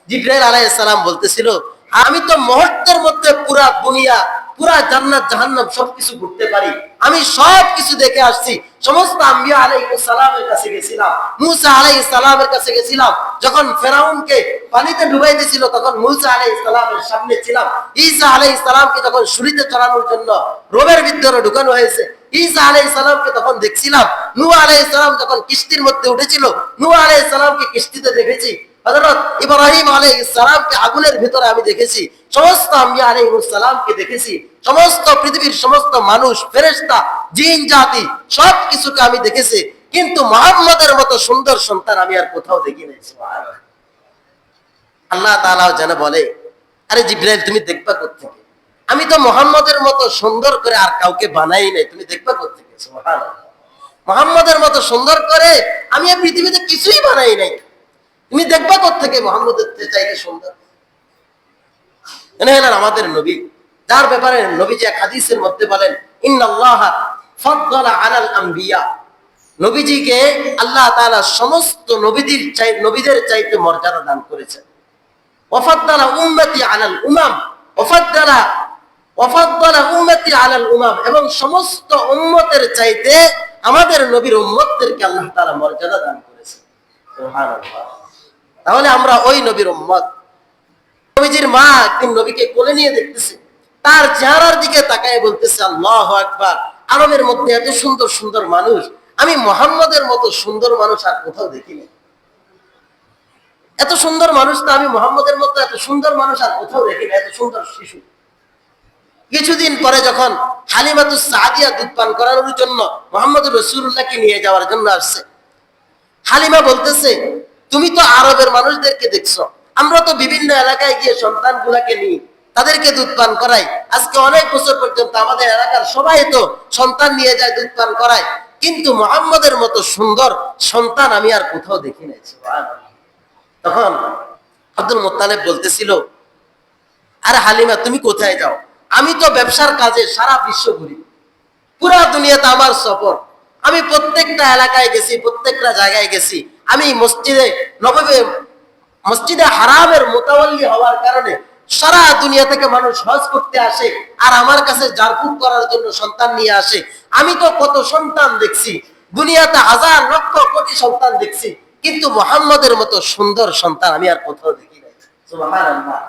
জিবরাইল আলাইহিস সালাম বলতেছিল, আমি তো মুহূর্তের মধ্যে পুরা দুনিয়া, পুরা জান্নাত জাহান্নাম সবকিছু ঘুরতে পারি, আমি সবকিছু দেখে আসছি। সমস্ত আম্বিয়া আলাইহিস সালামের কাছে গেছিলাম, মুসা আলাইহিস সালামের কাছে গেছিলাম, যখন ফেরাউনকে পানিতে ডুবাই দিয়েছিল তখন মুসা আলাইহিস সালামের সামনে ছিলাম, ঈসা আলাইহিস সালামকে যখন ছুরিতে চড়ানোর জন্য রোমের ভিতরে ঢুকানো হয়েছে ঈসা আলাইহিস সালামকে তখন দেখছিলাম, নূহ আলাইহিস সালাম যখন কিস্তির মধ্যে উঠেছিল নূহ আলাইহিস সালামকে কিস্তিতে দেখেছি, হযরত ইব্রাহিম আলাইহিস সালামকে আগুনের ভিতরে আমি দেখেছি, সমস্ত আম্বিয়া আলাইহিস সালামকে দেখেছি, সমস্ত পৃথিবীর সমস্ত মানুষ, ফেরেশতা, জিন জাতি সবকিছুকে আমি দেখেছি, কিন্তু মুহাম্মদের মতো সুন্দর সন্তান আমি আর কোথাও দেখি নাই। সুবহানাল্লাহ। আল্লাহ তাআলা যেন বলে, আরে জিবরাইল তুমি দেখবা কোত্থেকে, আমি তো মুহাম্মদের মতো সুন্দর করে আর কাউকে বানাই নাই, তুমি দেখবা কোত্থেকে। সুবহানাল্লাহ। মুহাম্মদের মতো সুন্দর করে আমি এই পৃথিবীতে কিছুই বানাই নাই, তুমি দেখবা কোত্থেকে মুহাম্মদের চাইতে সুন্দর। আমাদের নবী, যার ব্যাপারে নবীজি এক হাদিসের মধ্যে বলেন, ইন্নাল্লাহা ফাদ্দালা আলাল আম্বিয়া, নবীজিকে আল্লাহ তাআলা সমস্ত নবীদের চাইতে মর্যাদা দান করেছেন। ওয়াফাদ্দালা উম্মতি আলাল উমাম, ওয়াফাদ্দালা উম্মতি আলাল উমাম, এবং সমস্ত উম্মতের চাইতে আমাদের নবীর উম্মতদেরকে আল্লাহ তাআলা মর্যাদা দান করেছেন। সুবহানাল্লাহ। তাহলে আমরা ওই নবীর উম্মত। নবীজির মা একদিন নবীকে কোলে নিয়ে দেখতেছে, তার চেহারার দিকে তাকায় বলতেছে, আল্লাহু আকবার, আরবের মধ্যে এত সুন্দর সুন্দর মানুষ, আমি মুহাম্মদের মতো সুন্দর মানুষ আর কোথাও দেখিনি। এত সুন্দর মানুষ তো আমি মুহাম্মদের মতো এত সুন্দর মানুষ আর কোথাও দেখিনি, এত সুন্দর শিশু। কিছুদিন পরে যখন হালিমাতুস সাদিয়া দুধ পান করানোর জন্য মুহাম্মদ রাসূলুল্লাহকে নিয়ে যাওয়ার জন্য আসছে, হালিমা বলতেছে, তুমি তো আরবের মানুষদেরকে দেখছো, আমরা তো বিভিন্ন এলাকায় গিয়ে সন্তানগুলাকে নিই, তাদেরকে দুধ পান করাই, আজকে অনেক বছর পর্যন্ত আমাদের এলাকার সবাই তো সন্তান নিয়ে যায়, দুধ পান করায়, কিন্তু মুহাম্মদের মতো সুন্দর সন্তান আমি আর কোথাও দেখি নাই। সুবহানাল্লাহ। তখন আব্দুল মুত্তালিব বলতেছিল, আরে হালিমা তুমি কোথায় যাও, আমি তো ব্যবসার কাজে সারা বিশ্ব ঘুরি, পুরা দুনিয়াতে আমার সফর, আমি প্রত্যেকটা এলাকায় গেছি, প্রত্যেকটা জায়গায় গেছি, আমি মসজিদে হারামের মুতাওয়াল্লি হওয়ার কারণে সারা দুনিয়া থেকে মানুষ হজ করতে আসে আর আমার কাছে জারফুক করার জন্য সন্তান নিয়ে আসে। আমি তো কত সন্তান দেখছি, দুনিয়াতে হাজার লক্ষ কোটি সন্তান দেখছি, কিন্তু মুহাম্মদের মতো সুন্দর সন্তান আমি আর কোথাও দেখি নাই। সুবহানাল্লাহ।